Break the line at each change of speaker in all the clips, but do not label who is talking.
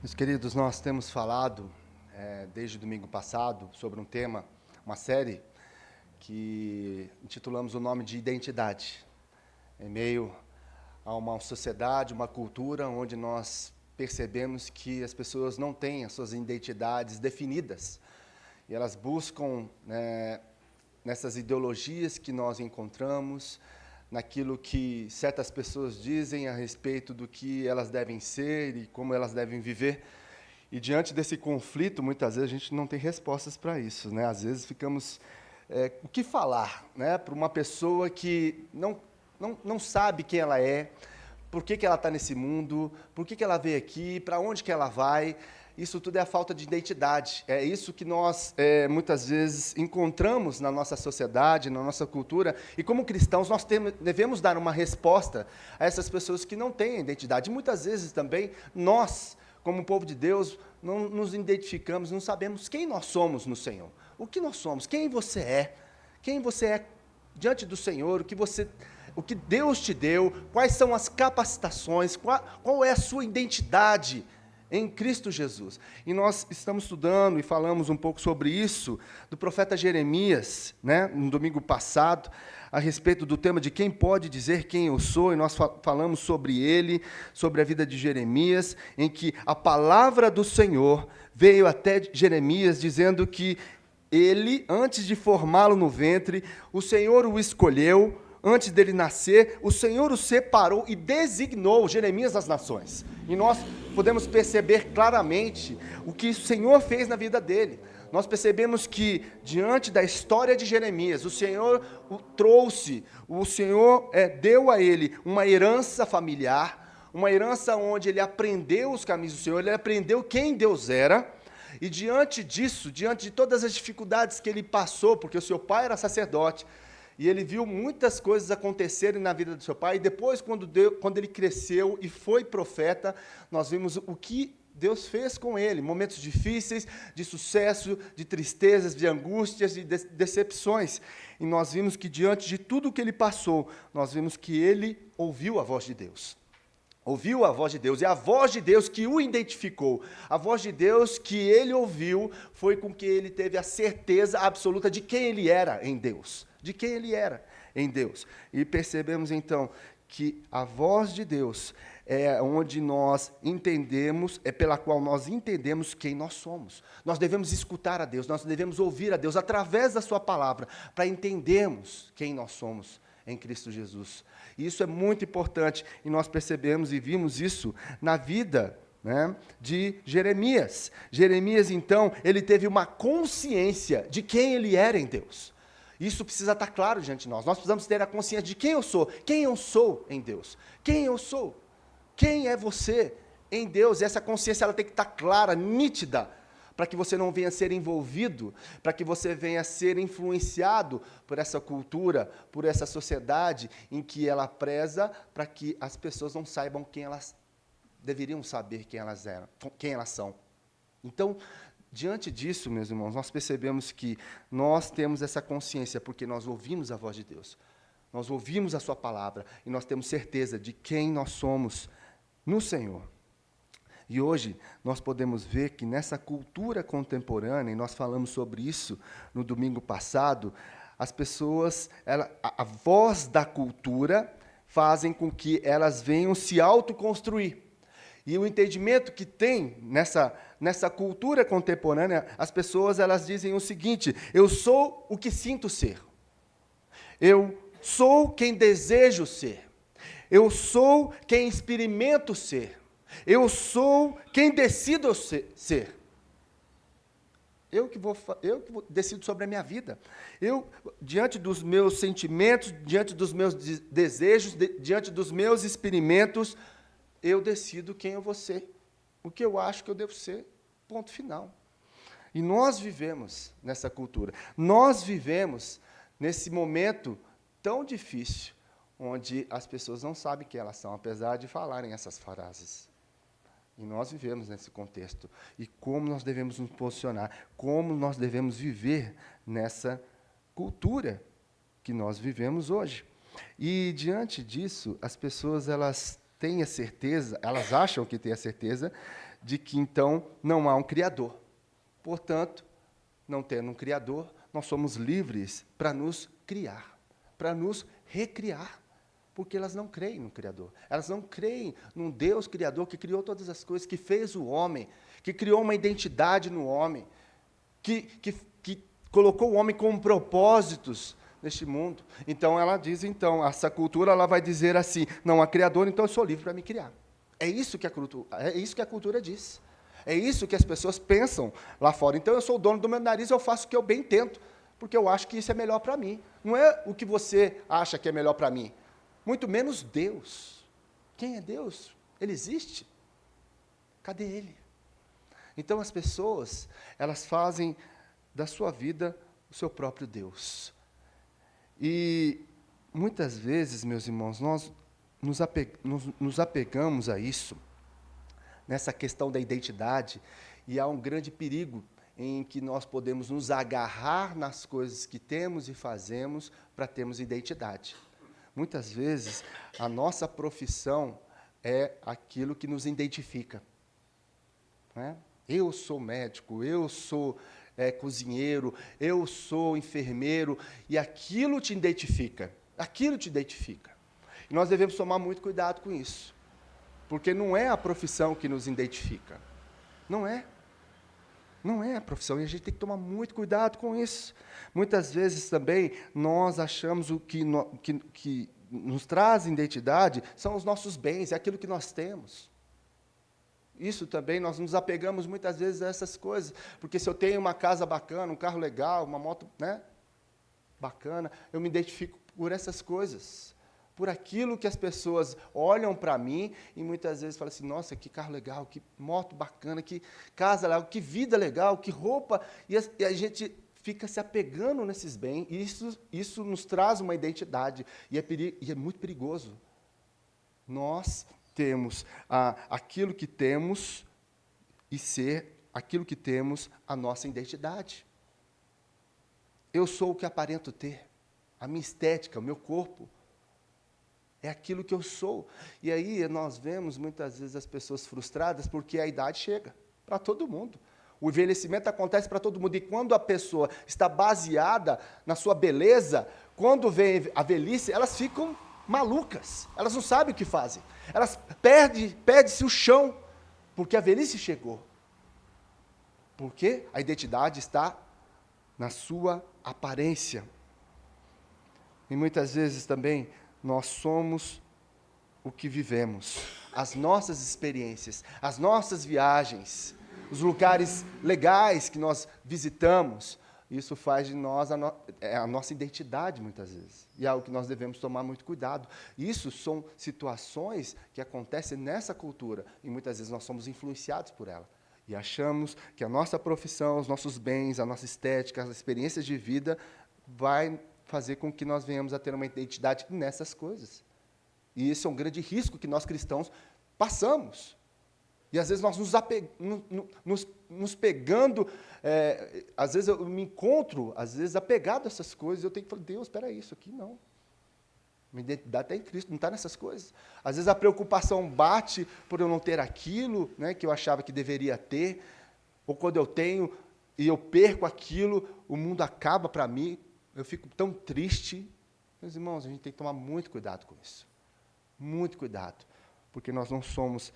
Meus queridos, nós temos falado, desde o domingo passado, sobre um tema, uma série, que intitulamos o nome de identidade. Em meio a uma sociedade, uma cultura, onde nós percebemos que as pessoas não têm as suas identidades definidas. E elas buscam, nessas ideologias que nós encontramos, naquilo que certas pessoas dizem a respeito do que elas devem ser e como elas devem viver. E diante desse conflito, muitas vezes a gente não tem respostas para isso, né? Às vezes ficamos, o que falar, né, para uma pessoa que não sabe quem ela é, por que ela está nesse mundo, por que ela veio aqui, para onde que ela vai. Isso tudo é a falta de identidade. É isso que nós, muitas vezes, encontramos na nossa sociedade, na nossa cultura. E, como cristãos, nós devemos dar uma resposta a essas pessoas que não têm identidade. E, muitas vezes, também, nós, como povo de Deus, não nos identificamos, não sabemos quem nós somos no Senhor. O que nós somos, quem você é diante do Senhor, o que Deus te deu, quais são as capacitações, qual é a sua identidade em Cristo Jesus. E nós estamos estudando e falamos um pouco sobre isso do profeta Jeremias, né, no domingo passado, a respeito do tema de quem pode dizer quem eu sou, e nós falamos sobre ele, sobre a vida de Jeremias, em que a palavra do Senhor veio até Jeremias dizendo que ele, antes de formá-lo no ventre, o Senhor o escolheu. Antes dele nascer, o Senhor o separou e designou Jeremias às nações. E nós podemos perceber claramente o que o Senhor fez na vida dele. Nós percebemos que, diante da história de Jeremias, o Senhor o trouxe, o Senhor deu a ele uma herança familiar, uma herança onde ele aprendeu os caminhos do Senhor, ele aprendeu quem Deus era. E diante disso, diante de todas as dificuldades que ele passou, porque o seu pai era sacerdote, e ele viu muitas coisas acontecerem na vida do seu pai, e depois, quando ele cresceu e foi profeta, nós vimos o que Deus fez com ele, momentos difíceis, de sucesso, de tristezas, de angústias, de decepções. E nós vimos que, diante de tudo o que ele passou, nós vimos que ele ouviu a voz de Deus. Ouviu a voz de Deus, e a voz de Deus que o identificou, a voz de Deus que ele ouviu, foi com que ele teve a certeza absoluta de quem ele era em Deus. De quem ele era em Deus. E percebemos, então, que a voz de Deus é onde nós entendemos, é pela qual nós entendemos quem nós somos. Nós devemos escutar a Deus, nós devemos ouvir a Deus através da sua palavra, para entendermos quem nós somos em Cristo Jesus. E isso é muito importante, e nós percebemos e vimos isso na vida, né, de Jeremias. Jeremias, então, ele teve uma consciência de quem ele era em Deus. Isso precisa estar claro diante de nós. Nós precisamos ter a consciência de quem eu sou em Deus. Quem eu sou? Quem é você em Deus? E essa consciência ela tem que estar clara, nítida, para que você não venha a ser envolvido, para que você venha a ser influenciado por essa cultura, por essa sociedade em que ela preza, para que as pessoas não saibam quem elas deveriam saber quem elas são. Então, diante disso, meus irmãos, nós percebemos que nós temos essa consciência porque nós ouvimos a voz de Deus. Nós ouvimos a sua palavra e nós temos certeza de quem nós somos no Senhor. E hoje nós podemos ver que nessa cultura contemporânea, e nós falamos sobre isso no domingo passado, as pessoas, a voz da cultura fazem com que elas venham se autoconstruir. E o entendimento que tem nessa cultura contemporânea, as pessoas elas dizem o seguinte: eu sou o que sinto ser. Eu sou quem desejo ser. Eu sou quem experimento ser. Eu sou quem decido ser. Eu que decido sobre a minha vida. Eu, diante dos meus sentimentos, diante dos meus desejos, diante dos meus experimentos, eu decido quem eu vou ser, o que eu acho que eu devo ser, ponto final. E nós vivemos nessa cultura, nós vivemos nesse momento tão difícil, onde as pessoas não sabem quem elas são, apesar de falarem essas frases. E nós vivemos nesse contexto. E como nós devemos nos posicionar, como nós devemos viver nessa cultura que nós vivemos hoje. E, diante disso, as pessoas elas têm a certeza, elas acham que têm a certeza de que, então, não há um Criador. Portanto, não tendo um Criador, nós somos livres para nos criar, para nos recriar, porque elas não creem no Criador. Elas não creem num Deus Criador que criou todas as coisas, que fez o homem, que criou uma identidade no homem, que colocou o homem com propósitos neste mundo. Então, ela diz, então, essa cultura ela vai dizer assim, não há Criador, então eu sou livre para me criar. É isso que a cultura diz. É isso que as pessoas pensam lá fora. Então, eu sou o dono do meu nariz, eu faço o que eu bem entendo, porque eu acho que isso é melhor para mim. Não é o que você acha que é melhor para mim. Muito menos Deus. Quem é Deus? Ele existe? Cadê Ele? Então, as pessoas, elas fazem da sua vida o seu próprio Deus. E, muitas vezes, meus irmãos, nós nos apegamos a isso, nessa questão da identidade, e há um grande perigo em que nós podemos nos agarrar nas coisas que temos e fazemos para termos identidade. Muitas vezes, a nossa profissão é aquilo que nos identifica. Não é? Eu sou médico, eu sou cozinheiro, eu sou enfermeiro, e aquilo te identifica. Aquilo te identifica. E nós devemos tomar muito cuidado com isso. Porque não é a profissão que nos identifica. Não é. Não é a profissão, e a gente tem que tomar muito cuidado com isso. Muitas vezes também nós achamos o que nos traz identidade são os nossos bens, é aquilo que nós temos. Isso também, nós nos apegamos muitas vezes a essas coisas, porque se eu tenho uma casa bacana, um carro legal, uma moto, né, bacana, eu me identifico por essas coisas. Por aquilo que as pessoas olham para mim e muitas vezes falam assim, nossa, que carro legal, que moto bacana, que casa legal, que vida legal, que roupa, e a gente fica se apegando nesses bens, e isso nos traz uma identidade, e é muito perigoso. Nós temos aquilo que temos e ser aquilo que temos a nossa identidade. Eu sou o que aparento ter, a minha estética, o meu corpo, é aquilo que eu sou. E aí nós vemos muitas vezes as pessoas frustradas porque a idade chega para todo mundo. O envelhecimento acontece para todo mundo. E quando a pessoa está baseada na sua beleza, quando vem a velhice, elas ficam malucas. Elas não sabem o que fazem. Elas perde-se o chão, porque a velhice chegou. Porque a identidade está na sua aparência. E muitas vezes também nós somos o que vivemos, as nossas experiências, as nossas viagens, os lugares legais que nós visitamos, isso faz de nós a nossa identidade, muitas vezes. E é algo que nós devemos tomar muito cuidado. Isso são situações que acontecem nessa cultura, e muitas vezes nós somos influenciados por ela. E achamos que a nossa profissão, os nossos bens, a nossa estética, as experiências de vida, vai fazer com que nós venhamos a ter uma identidade nessas coisas. E esse é um grande risco que nós cristãos passamos. E às vezes nós nos pegando, às vezes eu me encontro, às vezes apegado a essas coisas, eu tenho que falar, Deus, espera aí, isso aqui não. Minha identidade está em Cristo, não está nessas coisas. Às vezes a preocupação bate por eu não ter aquilo, né, que eu achava que deveria ter, ou quando eu tenho e eu perco aquilo, o mundo acaba para mim, eu fico tão triste. Meus irmãos, a gente tem que tomar muito cuidado com isso. Muito cuidado. Porque nós não somos...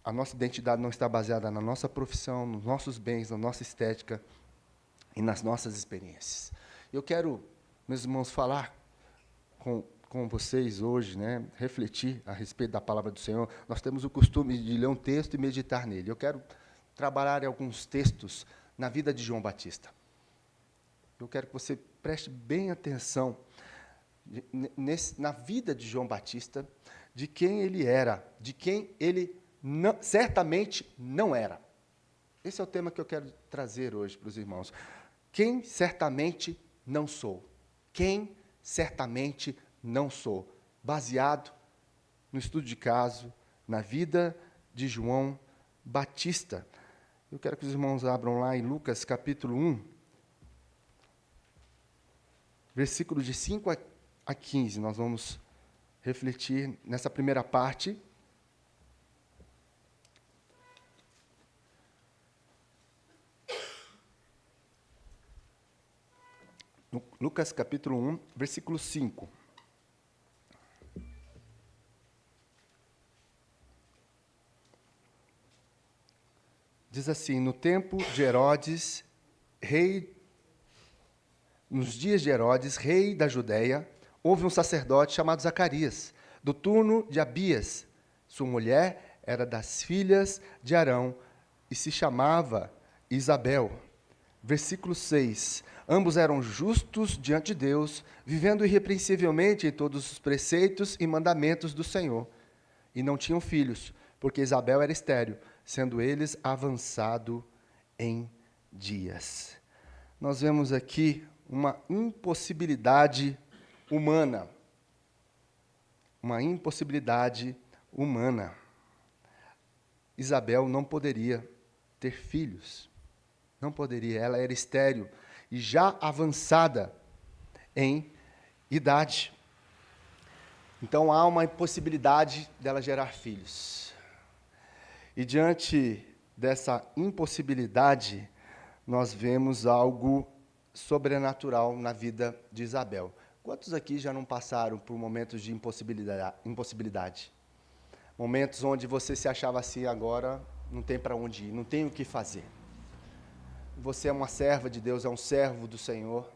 A nossa identidade não está baseada na nossa profissão, nos nossos bens, na nossa estética e nas nossas experiências. Eu quero, meus irmãos, falar com vocês hoje, né, refletir a respeito da palavra do Senhor. Nós temos o costume de ler um texto e meditar nele. Eu quero trabalhar em alguns textos na vida de João Batista. Eu quero que você preste bem atenção na vida de João Batista, de quem ele era, de quem ele certamente não era. Esse é o tema que eu quero trazer hoje para os irmãos. Quem certamente não sou. Quem certamente não sou. Baseado no estudo de caso, na vida de João Batista. Eu quero que os irmãos abram lá em Lucas capítulo 1, versículos de 5 a 15, nós vamos refletir nessa primeira parte. Lucas capítulo 1, versículo 5. Diz assim: nos dias de Herodes, rei da Judéia, houve um sacerdote chamado Zacarias, do turno de Abias. Sua mulher era das filhas de Arão e se chamava Isabel. Versículo 6. Ambos eram justos diante de Deus, vivendo irrepreensivelmente em todos os preceitos e mandamentos do Senhor. E não tinham filhos, porque Isabel era estéril, sendo eles avançado em dias. Nós vemos aqui uma impossibilidade humana. Uma impossibilidade humana. Isabel não poderia ter filhos. Não poderia, ela era estéril e já avançada em idade. Então há uma impossibilidade dela gerar filhos. E diante dessa impossibilidade, nós vemos algo sobrenatural na vida de Isabel. Quantos aqui já não passaram por momentos de impossibilidade? Momentos onde você se achava assim, agora não tem para onde ir, não tem o que fazer. Você é uma serva de Deus, é um servo do Senhor.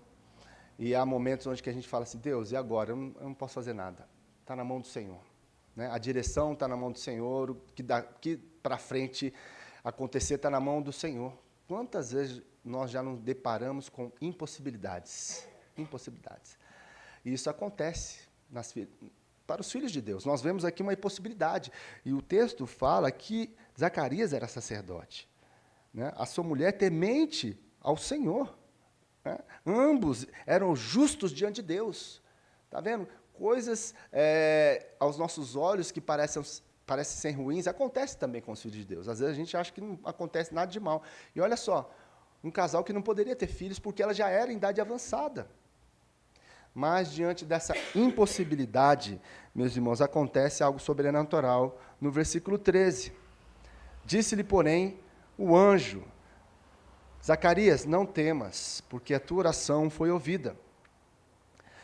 E há momentos onde que a gente fala assim, Deus, e agora? Eu não posso fazer nada. Está na mão do Senhor. Né? A direção está na mão do Senhor, o que daqui para frente acontecer está na mão do Senhor. Quantas vezes nós já nos deparamos com impossibilidades? Impossibilidades. E isso acontece para os filhos de Deus. Nós vemos aqui uma impossibilidade. E o texto fala que Zacarias era sacerdote. Né? A sua mulher temente ao Senhor. Né? Ambos eram justos diante de Deus. Está vendo? Coisas aos nossos olhos que parecem ser ruins, acontece também com os filhos de Deus. Às vezes a gente acha que não acontece nada de mal. E olha só, um casal que não poderia ter filhos porque ela já era em idade avançada. Mas diante dessa impossibilidade, meus irmãos, acontece algo sobrenatural no versículo 13. Disse-lhe, porém, o anjo: Zacarias, não temas, porque a tua oração foi ouvida.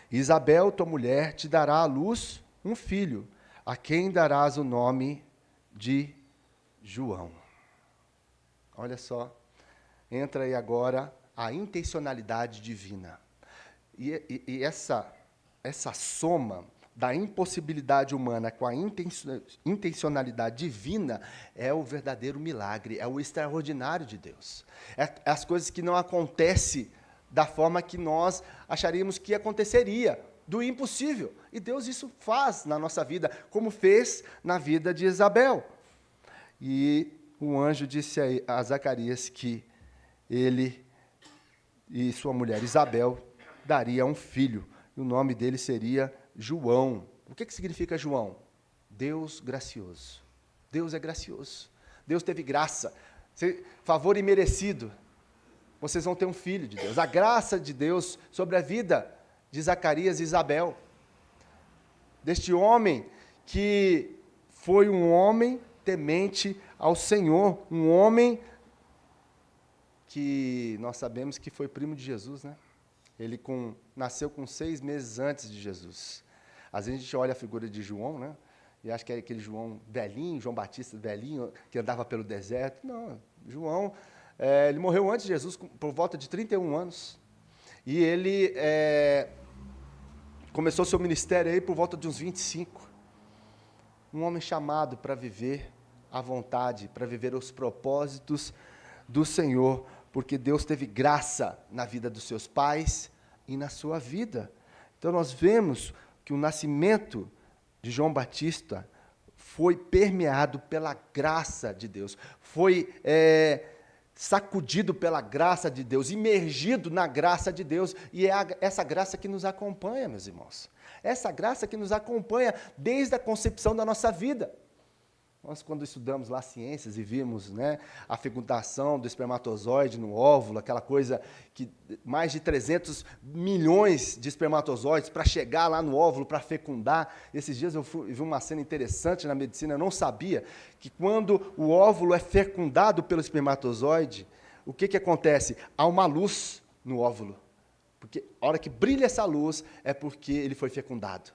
Isabel, tua mulher, te dará à luz um filho, a quem darás o nome de João. Olha só, entra aí agora a intencionalidade divina. E essa soma da impossibilidade humana com a intencionalidade divina é o verdadeiro milagre, é o extraordinário de Deus. É as coisas que não acontecem da forma que nós acharíamos que aconteceria, do impossível. E Deus isso faz na nossa vida, como fez na vida de Isabel. E o anjo disse a Zacarias que ele e sua mulher Isabel daria um filho, e o nome dele seria João. O que significa João? Deus gracioso. Deus é gracioso. Deus teve graça, favor imerecido. Vocês vão ter um filho de Deus. A graça de Deus sobre a vida de Zacarias e Isabel. Deste homem que foi um homem temente ao Senhor. Um homem que nós sabemos que foi primo de Jesus, né? Ele nasceu com 6 meses antes de Jesus. Às vezes a gente olha a figura de João, né? E acha que é aquele João velhinho, João Batista velhinho, que andava pelo deserto. Não, João... ele morreu antes de Jesus, por volta de 31 anos. E ele começou seu ministério aí por volta de uns 25. Um homem chamado para viver à vontade, para viver os propósitos do Senhor, porque Deus teve graça na vida dos seus pais e na sua vida. Então nós vemos que o nascimento de João Batista foi permeado pela graça de Deus, foi... sacudido pela graça de Deus, imergido na graça de Deus, e é essa graça que nos acompanha, meus irmãos. Essa graça que nos acompanha desde a concepção da nossa vida. Nós, quando estudamos lá ciências e vimos, né, a fecundação do espermatozoide no óvulo, aquela coisa que mais de 300 milhões de espermatozoides para chegar lá no óvulo, para fecundar. Esses dias eu vi uma cena interessante na medicina, eu não sabia que quando o óvulo é fecundado pelo espermatozoide, o que acontece? Há uma luz no óvulo. Porque a hora que brilha essa luz é porque ele foi fecundado.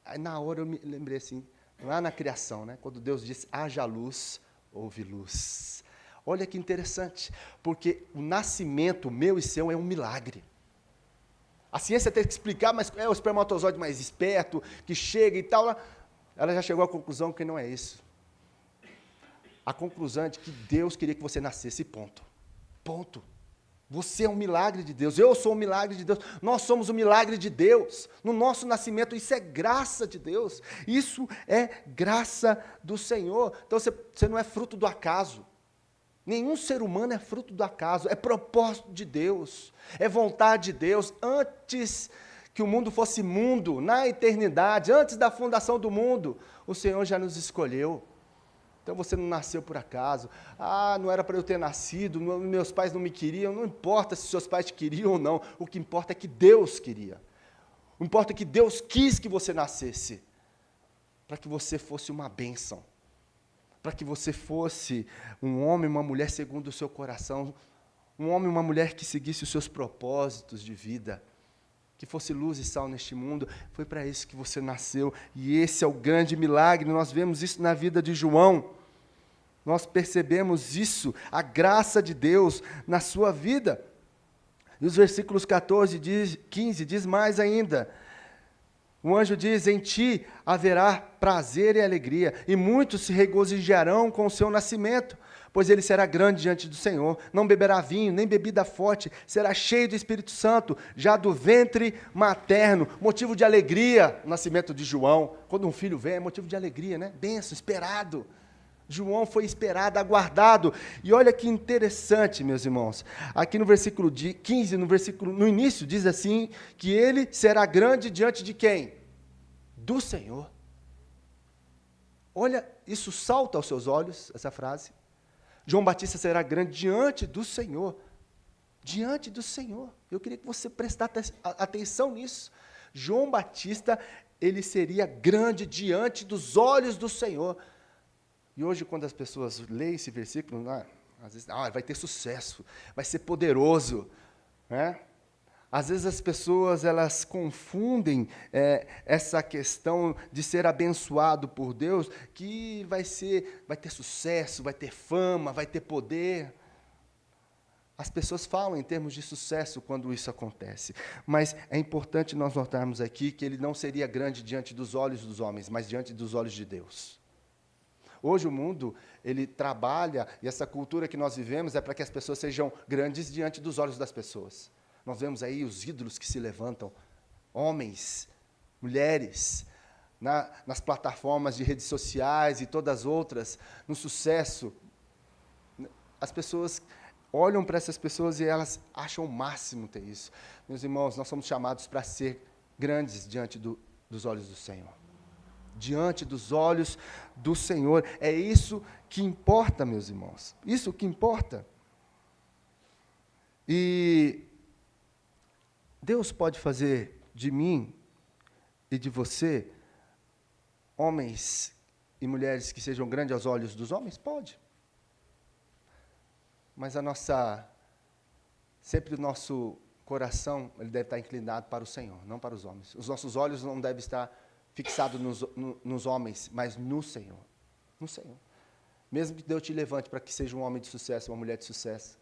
Aí na hora eu me lembrei assim, lá na criação, né? Quando Deus disse, haja luz, houve luz. Olha que interessante, porque o nascimento meu e seu é um milagre. A ciência tem que explicar, mas é o espermatozoide mais esperto, que chega e tal. Ela já chegou à conclusão que não é isso. A conclusão é de que Deus queria que você nascesse, ponto. Ponto. Você é um milagre de Deus, eu sou um milagre de Deus, nós somos um milagre de Deus. No nosso nascimento, isso é graça de Deus, isso é graça do Senhor. Então, você não é fruto do acaso. Nenhum ser humano é fruto do acaso, é propósito de Deus, é vontade de Deus. Antes que o mundo fosse mundo, na eternidade, antes da fundação do mundo, o Senhor já nos escolheu. Então você não nasceu por acaso. Não era para eu ter nascido, meus pais não me queriam. Não importa se seus pais te queriam ou não, o que importa é que Deus queria. O que importa é que Deus quis que você nascesse, para que você fosse uma bênção, para que você fosse um homem, uma mulher segundo o seu coração, um homem, uma mulher que seguisse os seus propósitos de vida, que fosse luz e sal neste mundo. Foi para isso que você nasceu, e esse é o grande milagre. Nós vemos isso na vida de João, nós percebemos isso, a graça de Deus na sua vida. E os versículos 14 e 15 diz mais ainda. O anjo diz, em ti haverá prazer e alegria, e muitos se regozijarão com o seu nascimento, pois ele será grande diante do Senhor, não beberá vinho, nem bebida forte, será cheio do Espírito Santo, já do ventre materno. Motivo de alegria, o nascimento de João. Quando um filho vem, é motivo de alegria, né? Bênção, esperado. João foi esperado, aguardado. E olha que interessante, meus irmãos. Aqui no versículo 15, no início, diz assim, que ele será grande diante de quem? Do Senhor. Olha, isso salta aos seus olhos, essa frase. João Batista será grande diante do Senhor. Diante do Senhor. Eu queria que você prestasse atenção nisso. João Batista, ele seria grande diante dos olhos do Senhor. E hoje, quando as pessoas leem esse versículo, às vezes, vai ter sucesso, vai ser poderoso, né? Às vezes as pessoas, elas confundem essa questão de ser abençoado por Deus, que vai ter sucesso, vai ter fama, vai ter poder. As pessoas falam em termos de sucesso quando isso acontece, mas é importante nós notarmos aqui que ele não seria grande diante dos olhos dos homens, mas diante dos olhos de Deus. Hoje o mundo, ele trabalha, e essa cultura que nós vivemos é para que as pessoas sejam grandes diante dos olhos das pessoas. Nós vemos aí os ídolos que se levantam, homens, mulheres, nas plataformas de redes sociais e todas as outras, no sucesso. As pessoas olham para essas pessoas e elas acham o máximo ter isso. Meus irmãos, nós somos chamados para ser grandes diante dos olhos do Senhor. Diante dos olhos do Senhor. É isso que importa, meus irmãos. Isso que importa. E Deus pode fazer de mim e de você homens e mulheres que sejam grandes aos olhos dos homens? Pode. Mas sempre o nosso coração, ele deve estar inclinado para o Senhor, não para os homens. Os nossos olhos não devem estar fixado nos homens, mas no Senhor. No Senhor. Mesmo que Deus te levante para que seja um homem de sucesso, uma mulher de sucesso,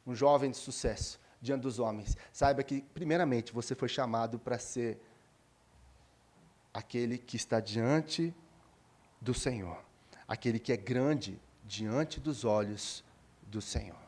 um jovem de sucesso, diante dos homens, saiba que, primeiramente, você foi chamado para ser aquele que está diante do Senhor, aquele que é grande diante dos olhos do Senhor.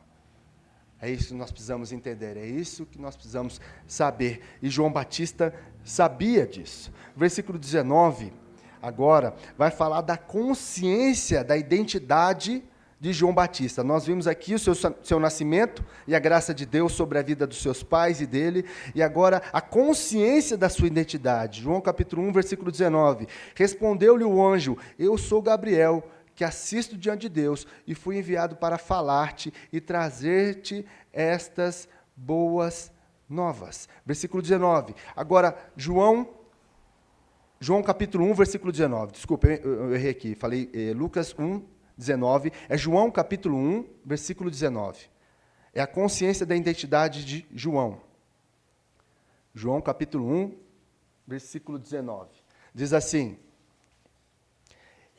É isso que nós precisamos entender, é isso que nós precisamos saber. E João Batista sabia disso. Versículo 19, agora, vai falar da consciência, da identidade de João Batista. Nós vimos aqui o seu nascimento e a graça de Deus sobre a vida dos seus pais e dele, e agora a consciência da sua identidade. João capítulo 1, versículo 19. Respondeu-lhe o anjo, eu sou Gabriel, que assisto diante de Deus, e fui enviado para falar-te e trazer-te estas boas novas. Versículo 19. Agora, João capítulo 1, versículo 19. Desculpa, eu errei aqui. Falei Lucas 1, 19. É João capítulo 1, versículo 19. É a consciência da identidade de João. João capítulo 1, versículo 19. Diz assim: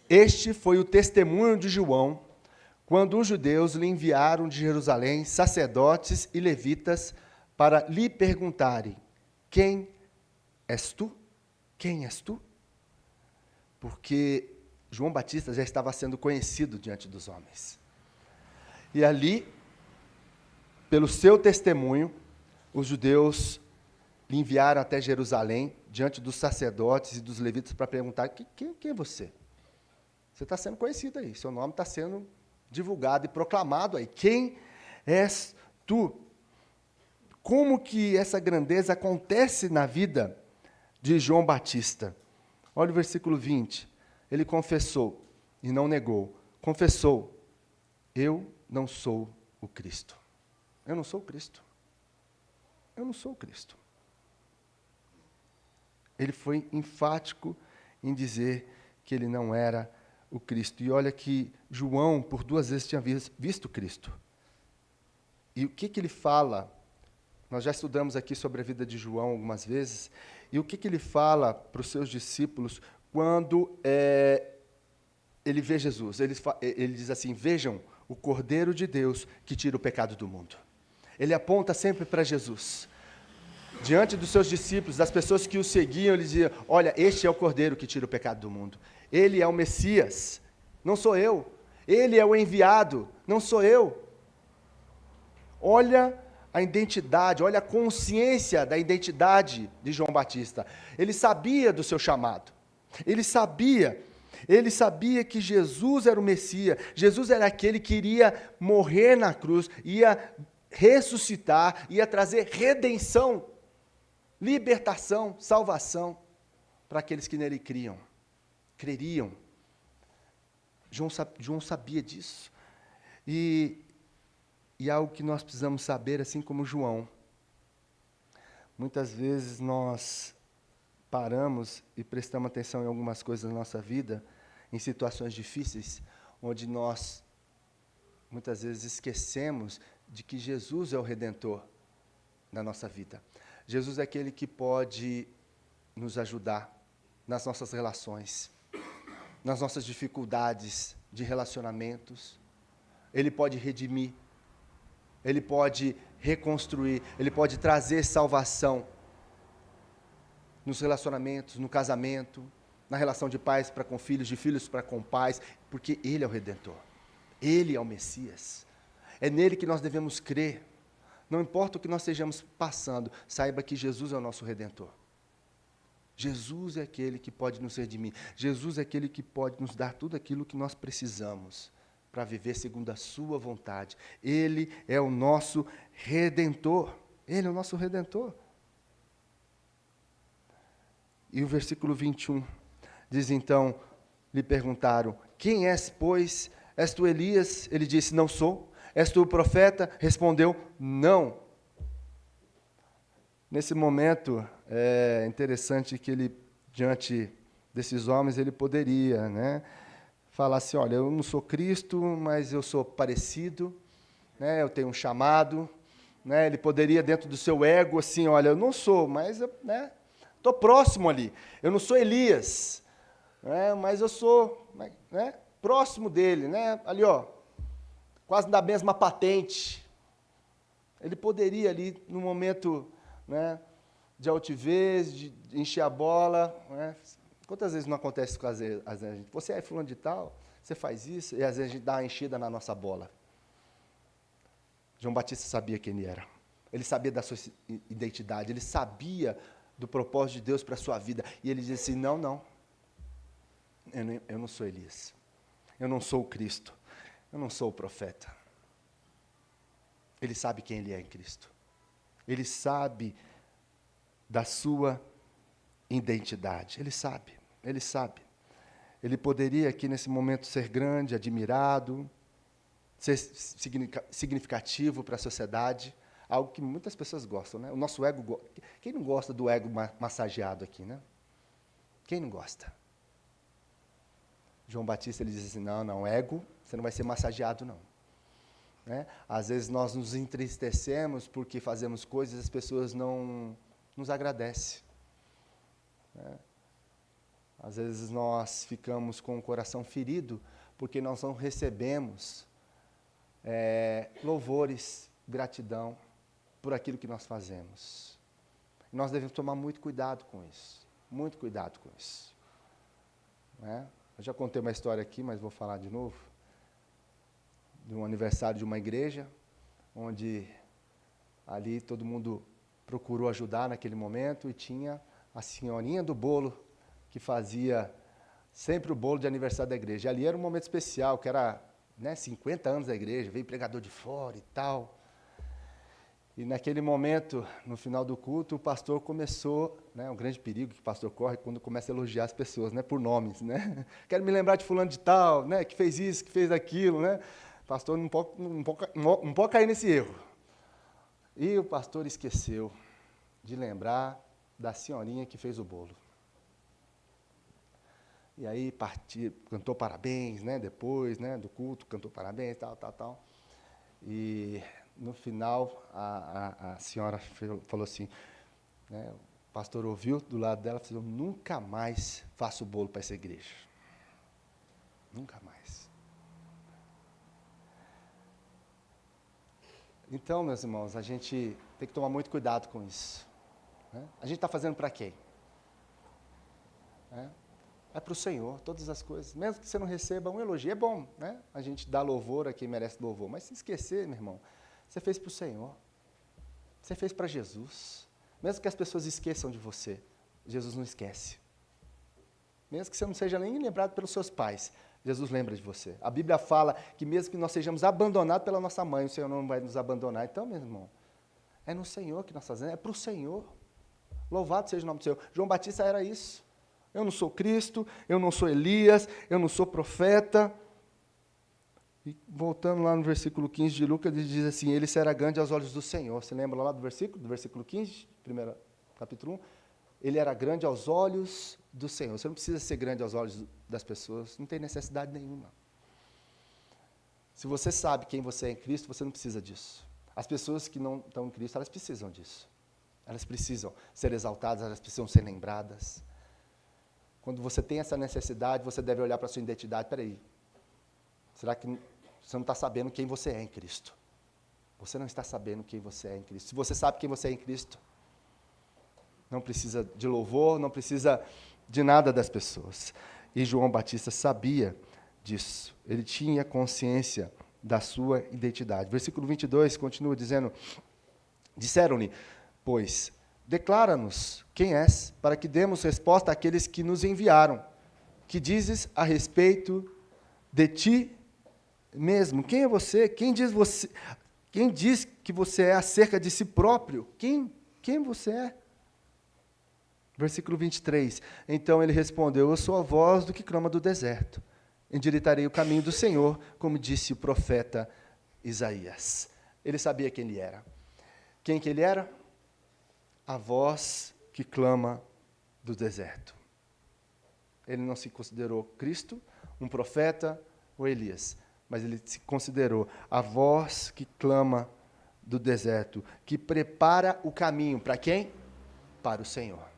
Este foi o testemunho de João, quando os judeus lhe enviaram de Jerusalém sacerdotes e levitas para lhe perguntarem: Quem és tu? Quem és tu? Porque João Batista já estava sendo conhecido diante dos homens. E ali, pelo seu testemunho, os judeus lhe enviaram até Jerusalém, diante dos sacerdotes e dos levitas, para perguntar: quem é você? Você está sendo conhecido aí, seu nome está sendo divulgado e proclamado aí. Quem és tu? Como que essa grandeza acontece na vida de João Batista? Olha o versículo 20. Ele confessou e não negou. Confessou: eu não sou o Cristo. Eu não sou o Cristo. Eu não sou o Cristo. Ele foi enfático em dizer que ele não era o Cristo. E olha que João, por 2 vezes, tinha visto Cristo. E o que ele fala? Nós já estudamos aqui sobre a vida de João algumas vezes. E o que ele fala para os seus discípulos quando ele vê Jesus? Ele diz assim: vejam o Cordeiro de Deus que tira o pecado do mundo. Ele aponta sempre para Jesus. Diante dos seus discípulos, das pessoas que o seguiam, ele dizia: olha, este é o Cordeiro que tira o pecado do mundo. Ele é o Messias, não sou eu. Ele é o enviado, não sou eu. Olha a identidade, olha a consciência da identidade de João Batista. Ele sabia do seu chamado. Ele sabia que Jesus era o Messias. Jesus era aquele que iria morrer na cruz, ia ressuscitar, ia trazer redenção, libertação, salvação para aqueles que nele creriam. João sabia disso. E algo que nós precisamos saber, assim como João. Muitas vezes nós paramos e prestamos atenção em algumas coisas da nossa vida, em situações difíceis, onde nós, muitas vezes, esquecemos de que Jesus é o Redentor da nossa vida. Jesus é aquele que pode nos ajudar nas nossas relações, nas nossas dificuldades de relacionamentos. Ele pode redimir, Ele pode reconstruir, Ele pode trazer salvação nos relacionamentos, no casamento, na relação de pais para com filhos, de filhos para com pais, porque Ele é o Redentor, Ele é o Messias. É nele que nós devemos crer. Não importa o que nós estejamos passando, saiba que Jesus é o nosso Redentor. Jesus é aquele que pode nos redimir. Jesus é aquele que pode nos dar tudo aquilo que nós precisamos para viver segundo a sua vontade. Ele é o nosso Redentor. Ele é o nosso Redentor. E o versículo 21 diz então, lhe perguntaram: quem és, pois? És tu Elias? Ele disse: não sou. És tu o profeta? Respondeu: não. Nesse momento, é interessante que ele, diante desses homens, ele poderia, falar assim: olha, eu não sou Cristo, mas eu sou parecido, eu tenho um chamado. Ele poderia, dentro do seu ego, assim: olha, eu não sou, mas estou próximo ali. Eu não sou Elias, mas eu sou próximo dele, ali, quase da mesma patente. Ele poderia ali, no momento de altivez, de encher a bola. Quantas vezes não acontece com a gente? Você é fulano de tal, você faz isso, e às vezes a gente dá uma enchida na nossa bola. João Batista sabia quem ele era. Ele sabia da sua identidade, ele sabia do propósito de Deus para a sua vida. E ele disse assim: não, eu não sou Elias. Eu não sou o Cristo. Eu não sou o profeta. Ele sabe quem ele é em Cristo. Ele sabe da sua identidade. Ele sabe. Ele poderia aqui nesse momento ser grande, admirado, ser significativo para a sociedade, algo que muitas pessoas gostam, O nosso ego, quem não gosta do ego massageado aqui, Quem não gosta? João Batista, ele diz assim: não, ego, você não vai ser massageado, não. Às vezes nós nos entristecemos porque fazemos coisas e as pessoas não nos agradece. Às vezes nós ficamos com o coração ferido porque nós não recebemos louvores, gratidão por aquilo que nós fazemos. E nós devemos tomar muito cuidado com isso, muito cuidado com isso. Eu já contei uma história aqui, mas vou falar de novo, de um aniversário de uma igreja, onde ali todo mundo procurou ajudar naquele momento e tinha a senhorinha do bolo que fazia sempre o bolo de aniversário da igreja. E ali era um momento especial, que era 50 anos da igreja, veio pregador de fora e tal. E naquele momento, no final do culto, o pastor começou, um grande perigo que o pastor corre quando começa a elogiar as pessoas, por nomes, Quero me lembrar de fulano de tal, que fez isso, que fez aquilo, O pastor não pode cair nesse erro. E o pastor esqueceu de lembrar da senhorinha que fez o bolo. E aí cantou parabéns, depois, do culto, cantou parabéns, tal. E no final, a senhora falou assim, o pastor ouviu do lado dela e falou, nunca mais faço bolo para essa igreja. Nunca mais. Então, meus irmãos, a gente tem que tomar muito cuidado com isso. A gente está fazendo para quem? É para o Senhor, todas as coisas. Mesmo que você não receba um elogio, é bom, A gente dá louvor a quem merece louvor. Mas se esquecer, meu irmão, você fez para o Senhor. Você fez para Jesus. Mesmo que as pessoas esqueçam de você, Jesus não esquece. Mesmo que você não seja nem lembrado pelos seus pais, Jesus lembra de você. A Bíblia fala que mesmo que nós sejamos abandonados pela nossa mãe, o Senhor não vai nos abandonar. Então, meu irmão, é no Senhor que nós fazemos, é para o Senhor. Louvado seja o nome do Senhor. João Batista era isso. Eu não sou Cristo, eu não sou Elias, eu não sou profeta. E voltando lá no versículo 15 de Lucas, ele diz assim, ele será grande aos olhos do Senhor. Você lembra lá do versículo 15, capítulo 1? Ele era grande aos olhos do Senhor. Você não precisa ser grande aos olhos das pessoas, não tem necessidade nenhuma. Se você sabe quem você é em Cristo, você não precisa disso. As pessoas que não estão em Cristo, elas precisam disso. Elas precisam ser exaltadas, elas precisam ser lembradas. Quando você tem essa necessidade, você deve olhar para a sua identidade. Peraí, será que você não está sabendo quem você é em Cristo? Você não está sabendo quem você é em Cristo. Se você sabe quem você é em Cristo, não precisa de louvor, não precisa de nada das pessoas. E João Batista sabia disso. Ele tinha consciência da sua identidade. Versículo 22 continua dizendo, disseram-lhe, pois, declara-nos quem és, para que demos resposta àqueles que nos enviaram. Que dizes a respeito de ti mesmo? Quem é você? Quem diz que você é acerca de si próprio? Quem você é? Versículo 23. Então ele respondeu, eu sou a voz do que clama do deserto. Endireitarei o caminho do Senhor, como disse o profeta Isaías. Ele sabia quem ele era. Quem que ele era? A voz que clama do deserto. Ele não se considerou Cristo, um profeta ou Elias, mas ele se considerou a voz que clama do deserto, que prepara o caminho para quem? Para o Senhor.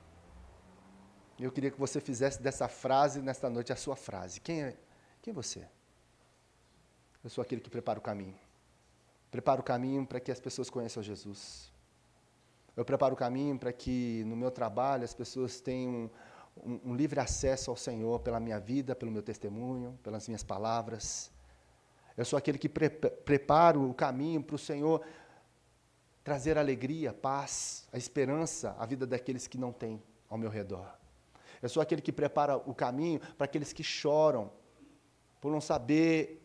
Eu queria que você fizesse dessa frase, nesta noite, a sua frase. Quem é você? Eu sou aquele que prepara o caminho. Preparo o caminho para que as pessoas conheçam Jesus. Eu preparo o caminho para que no meu trabalho as pessoas tenham um livre acesso ao Senhor pela minha vida, pelo meu testemunho, pelas minhas palavras. Eu sou aquele que preparo o caminho para o Senhor trazer alegria, paz, a esperança à vida daqueles que não têm ao meu redor. Eu sou aquele que prepara o caminho para aqueles que choram por não saber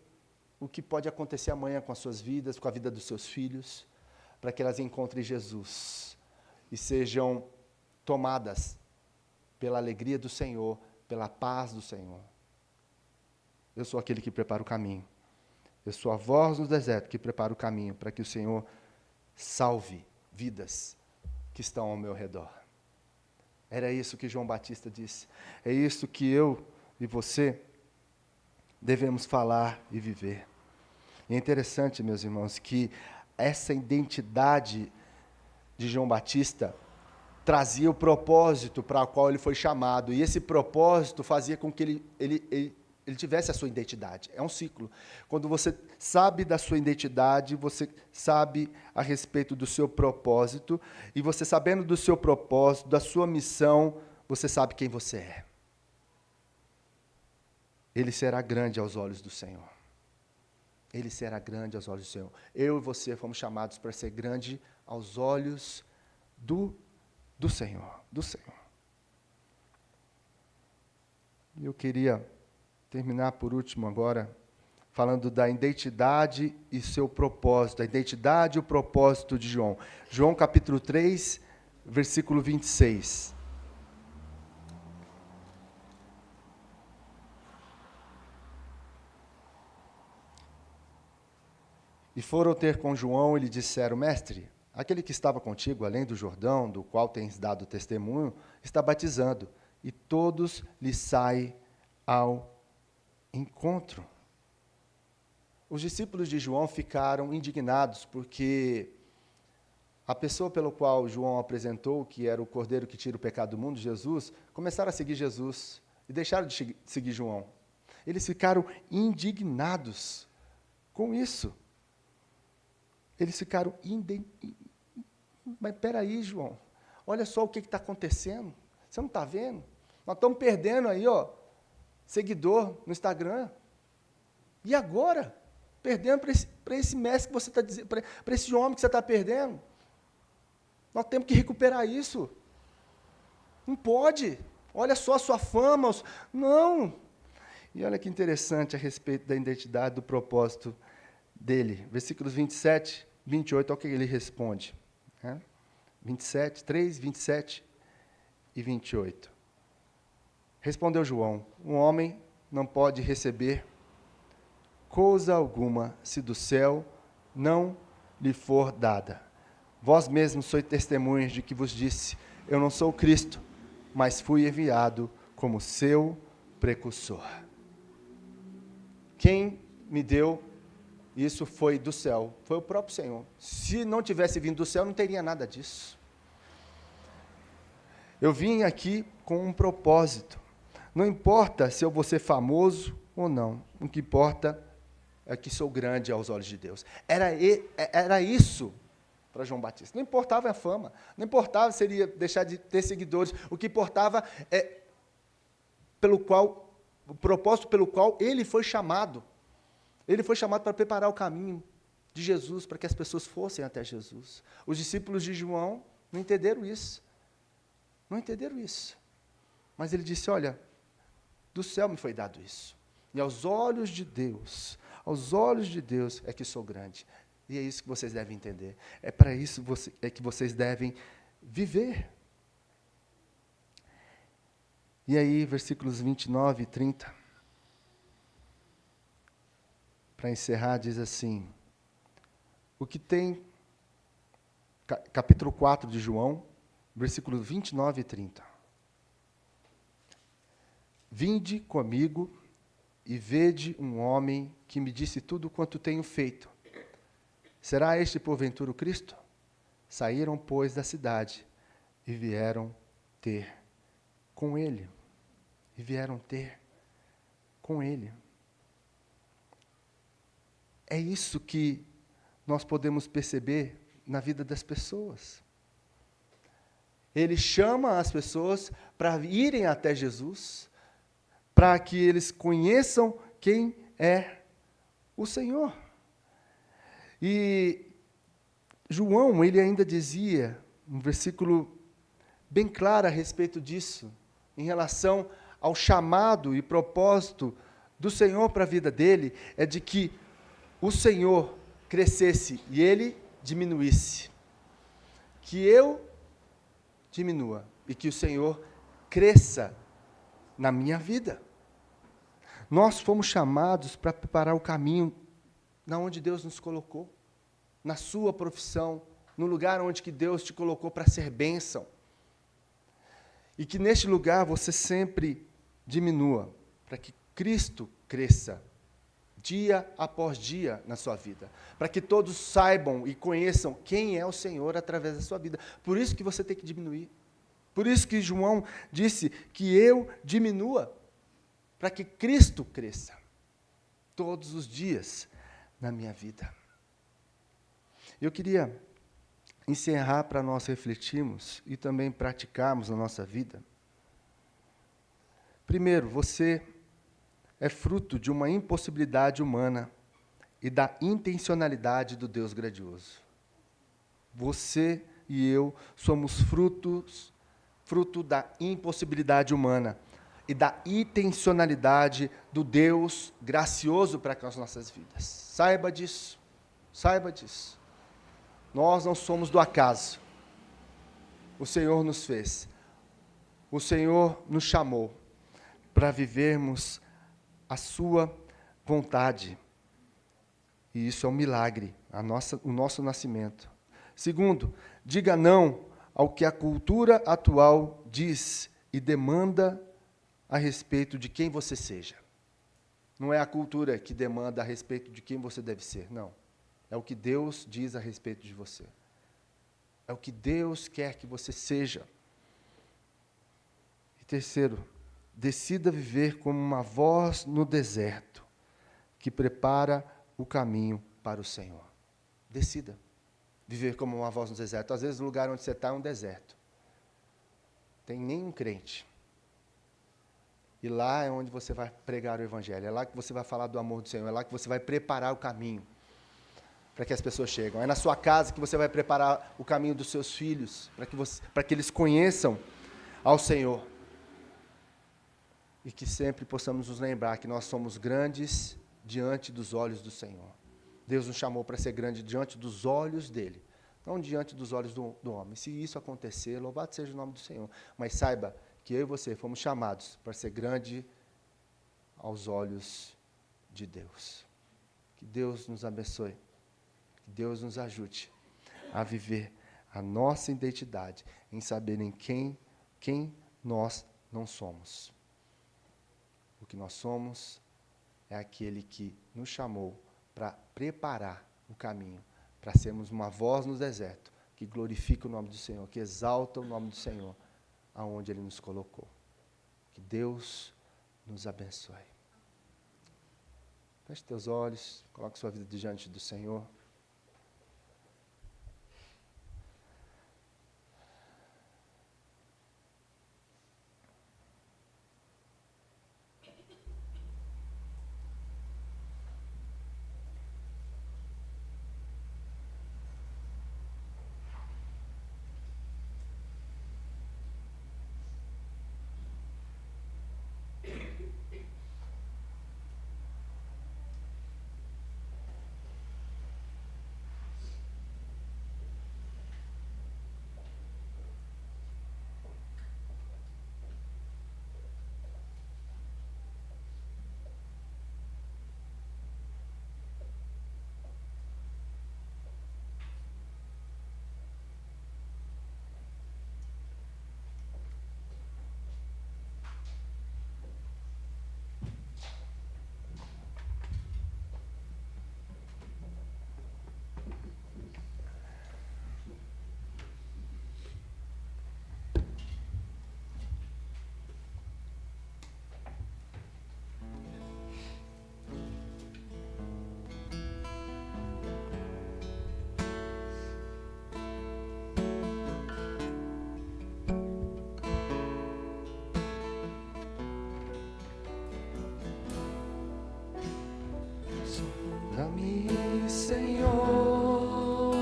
o que pode acontecer amanhã com as suas vidas, com a vida dos seus filhos, para que elas encontrem Jesus e sejam tomadas pela alegria do Senhor, pela paz do Senhor. Eu sou aquele que prepara o caminho. Eu sou a voz no deserto que prepara o caminho para que o Senhor salve vidas que estão ao meu redor. Era isso que João Batista disse. É isso que eu e você devemos falar e viver. E é interessante, meus irmãos, que essa identidade de João Batista trazia o propósito para o qual ele foi chamado, e esse propósito fazia com que ele tivesse a sua identidade. É um ciclo. Quando você sabe da sua identidade, você sabe a respeito do seu propósito, e você sabendo do seu propósito, da sua missão, você sabe quem você é. Ele será grande aos olhos do Senhor. Ele será grande aos olhos do Senhor. Eu e você fomos chamados para ser grande aos olhos do Senhor. Do Senhor. E eu queria terminar por último agora, falando da identidade e seu propósito. A identidade e o propósito de João. João capítulo 3, versículo 26. E foram ter com João e lhe disseram: Mestre, aquele que estava contigo além do Jordão, do qual tens dado testemunho, está batizando, e todos lhe saem ao encontro. Os discípulos de João ficaram indignados, porque a pessoa pelo qual João apresentou, que era o Cordeiro que tira o pecado do mundo, Jesus, começaram a seguir Jesus e deixaram de seguir João. Eles ficaram indignados com isso. Eles ficaram Mas peraí, João, olha só o que está acontecendo. Você não está vendo? Nós estamos perdendo aí, seguidor no Instagram. E agora? Perdendo para esse mestre que você está dizendo, para esse homem que você está perdendo. Nós temos que recuperar isso. Não pode. Olha só a sua fama. Não. E olha que interessante a respeito da identidade, do propósito dele. Versículos 27, 28, olha o que ele responde. 27, 3, 27 e 28. Respondeu João: um homem não pode receber coisa alguma se do céu não lhe for dada. Vós mesmos sois testemunhas de que vos disse: eu não sou Cristo, mas fui enviado como seu precursor. Quem me deu isso foi do céu, foi o próprio Senhor. Se não tivesse vindo do céu, não teria nada disso. Eu vim aqui com um propósito. Não importa se eu vou ser famoso ou não. O que importa é que sou grande aos olhos de Deus. Era isso para João Batista. Não importava a fama, não importava se ele ia deixar de ter seguidores. O que importava é o propósito pelo qual ele foi chamado. Ele foi chamado para preparar o caminho de Jesus, para que as pessoas fossem até Jesus. Os discípulos de João não entenderam isso. Não entenderam isso. Mas ele disse: olha, do céu me foi dado isso. E aos olhos de Deus é que sou grande. E é isso que vocês devem entender. É para isso que vocês devem viver. E aí, versículos 29 e 30. Para encerrar, diz assim, capítulo 4 de João, versículos 29 e 30. Vinde comigo e vede um homem que me disse tudo quanto tenho feito. Será este porventura o Cristo? Saíram, pois, da cidade e vieram ter com ele. E vieram ter com ele. É isso que nós podemos perceber na vida das pessoas. Ele chama as pessoas para irem até Jesus, para que eles conheçam quem é o Senhor. E João, ele ainda dizia, um versículo bem claro a respeito disso, em relação ao chamado e propósito do Senhor para a vida dele, é de que o Senhor crescesse e ele diminuísse. Que eu diminua e que o Senhor cresça na minha vida. Nós fomos chamados para preparar o caminho na onde Deus nos colocou, na sua profissão, no lugar onde que Deus te colocou para ser bênção. E que neste lugar você sempre diminua, para que Cristo cresça dia após dia na sua vida, para que todos saibam e conheçam quem é o Senhor através da sua vida. Por isso que você tem que diminuir. Por isso que João disse que eu diminua, para que Cristo cresça todos os dias na minha vida. Eu queria encerrar para nós refletirmos e também praticarmos na nossa vida. Primeiro, você é fruto de uma impossibilidade humana e da intencionalidade do Deus grandioso. Você e eu somos fruto da impossibilidade humana e da intencionalidade do Deus gracioso para com as nossas vidas. Saiba disso, saiba disso. Nós não somos do acaso. O Senhor nos fez. O Senhor nos chamou para vivermos a sua vontade. E isso é um milagre, o nosso nascimento. Segundo, diga não ao que a cultura atual diz e demanda a respeito de quem você seja. Não é a cultura que demanda a respeito de quem você deve ser, não. É o que Deus diz a respeito de você. É o que Deus quer que você seja. E terceiro, decida viver como uma voz no deserto, que prepara o caminho para o Senhor. Decida viver como uma voz no deserto. Às vezes o lugar onde você está é um deserto. Tem nenhum crente. E lá é onde você vai pregar o Evangelho. É lá que você vai falar do amor do Senhor. É lá que você vai preparar o caminho para que as pessoas cheguem. É na sua casa que você vai preparar o caminho dos seus filhos, para que eles conheçam ao Senhor. E que sempre possamos nos lembrar que nós somos grandes diante dos olhos do Senhor. Deus nos chamou para ser grande diante dos olhos dEle, não diante dos olhos do homem. Se isso acontecer, louvado seja o nome do Senhor. Mas saiba que eu e você fomos chamados para ser grande aos olhos de Deus. Que Deus nos abençoe. Que Deus nos ajude a viver a nossa identidade, em saber em quem nós não somos. O que nós somos é aquele que nos chamou para preparar o caminho, para sermos uma voz no deserto, que glorifica o nome do Senhor, que exalta o nome do Senhor, aonde Ele nos colocou. Que Deus nos abençoe. Feche teus olhos, coloque sua vida diante do Senhor.
Sonda-me, Senhor,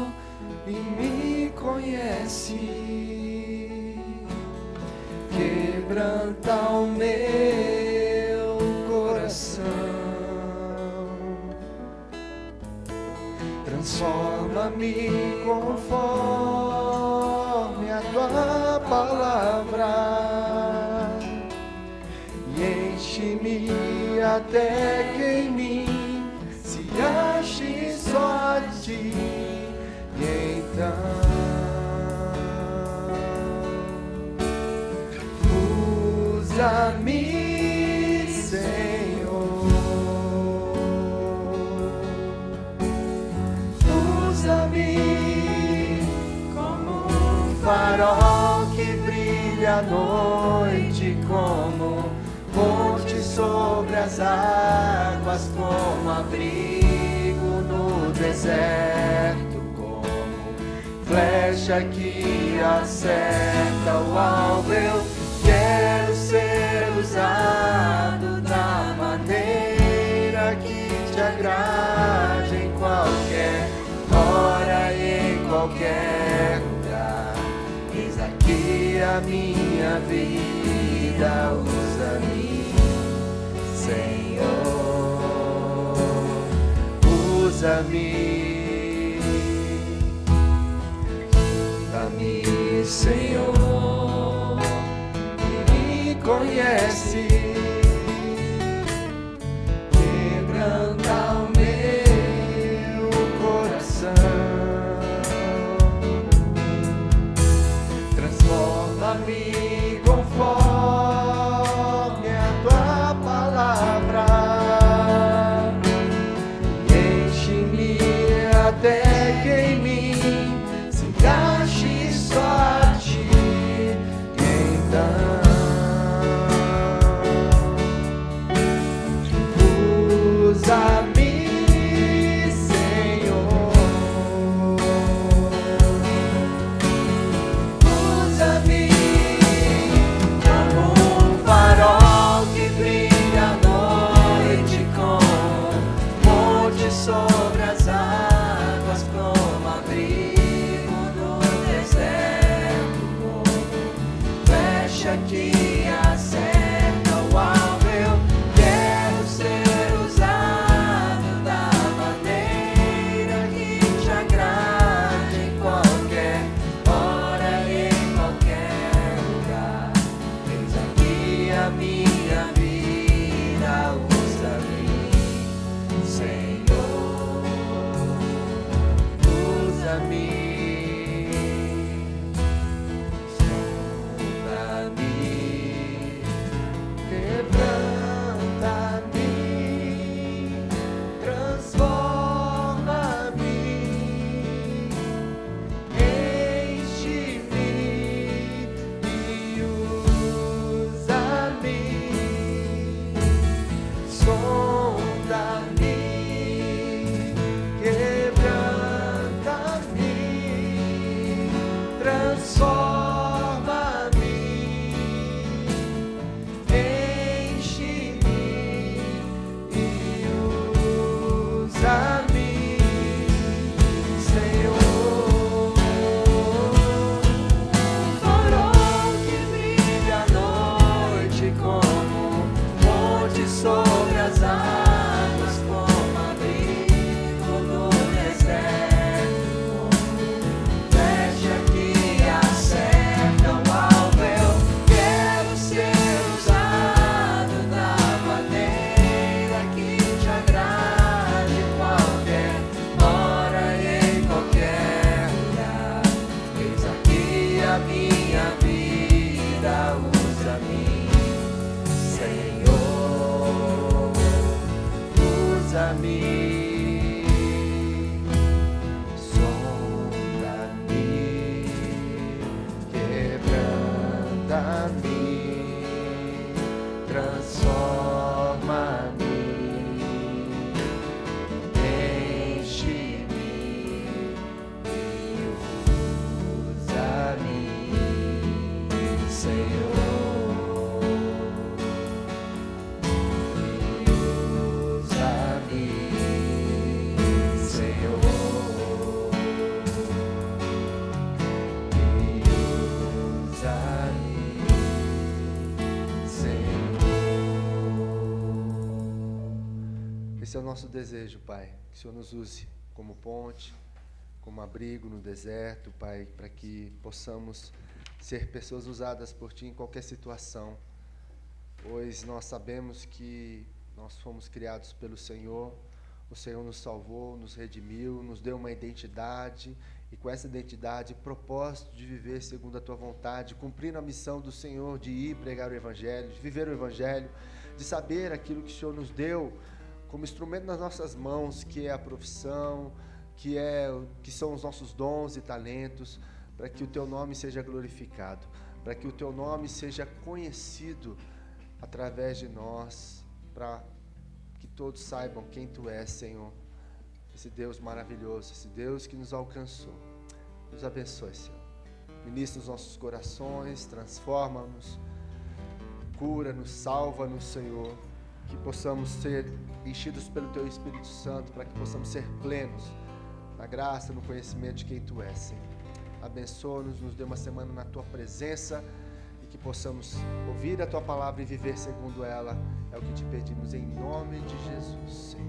e me conhece. Quebranta o meu coração. Transforma-me conforme a tua palavra e enche-me até que em mim se ache só de ti. E então usa-me, Senhor, usa-me como um farol que brilha brilha a noite como ponte sobre as águas, como abrigo no deserto, como flecha que acerta o alvo. Eu quero ser usado da maneira que te agrade, em qualquer hora e em qualquer lugar. Eis aqui a minha vida, usa-me, Senhor, usa-me, usa-me, Senhor, me conhece, quebranta o meu coração, transforma-me conforme a tua palavra, enche-me até que em mim se encaixe só a ti. Então usa-me, Senhor, usa-me como um farol que brilha à noite, como ponte sobre as águas, como abrigo no deserto, como flecha que acerta o alvo. Eu quero ser usado da maneira que te agrade, em qualquer hora e em qualquer lugar. Eis aqui a minha vida, usa-me, Senhor, usa-me, sonda-me, quebranta-me, transforma-me, enche-me e usa-me, sonda-me, quebranta-me, transforma-me, enche-me e usa-me, Senhor. Farol que brilha à noite, como ponte sobre as águas, como abrigo no deserto, como flecha que acerta o alvo. Eu quero ser usado da maneira que te agrade, em qualquer hora e em qualquer lugar. Eis aqui a minha vida, usa-me, Senhor, usa-me, sonda-me, quebranta-me, transforma-me, enche-me e usa-me, Senhor, usa-me, Senhor, usa-me, Senhor.
Esse é o nosso desejo, Pai, que o Senhor nos use como ponte, como abrigo no deserto, Pai, para que possamos ser pessoas usadas por Ti em qualquer situação, pois nós sabemos que nós fomos criados pelo Senhor, o Senhor nos salvou, nos redimiu, nos deu uma identidade, e com essa identidade, propósito de viver segundo a Tua vontade, cumprindo a missão do Senhor de ir pregar o Evangelho, de viver o Evangelho, de saber aquilo que o Senhor nos deu como instrumento nas nossas mãos, que é a profissão, que são os nossos dons e talentos, para que o Teu nome seja glorificado. para que o Teu nome seja conhecido através de nós, para que todos saibam quem Tu és, Senhor. Esse Deus maravilhoso, esse Deus que nos alcançou. Nos abençoe, Senhor. Ministra os nossos corações, transforma-nos, cura-nos, salva-nos, Senhor. Que possamos ser enchidos pelo Teu Espírito Santo, para que possamos ser plenos na graça, no conhecimento de quem Tu és, Senhor. Abençoa-nos, nos dê uma semana na Tua presença e que possamos ouvir a Tua palavra e viver segundo ela. É o que te pedimos em nome de Jesus, Senhor.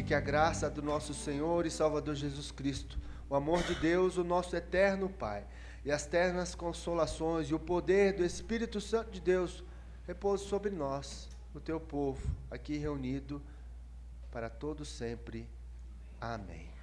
A graça do nosso Senhor e Salvador Jesus Cristo, o amor de Deus, o nosso eterno Pai, e as ternas consolações e o poder do Espírito Santo de Deus repouse sobre nós, o teu povo, aqui reunido para todo sempre. Amém.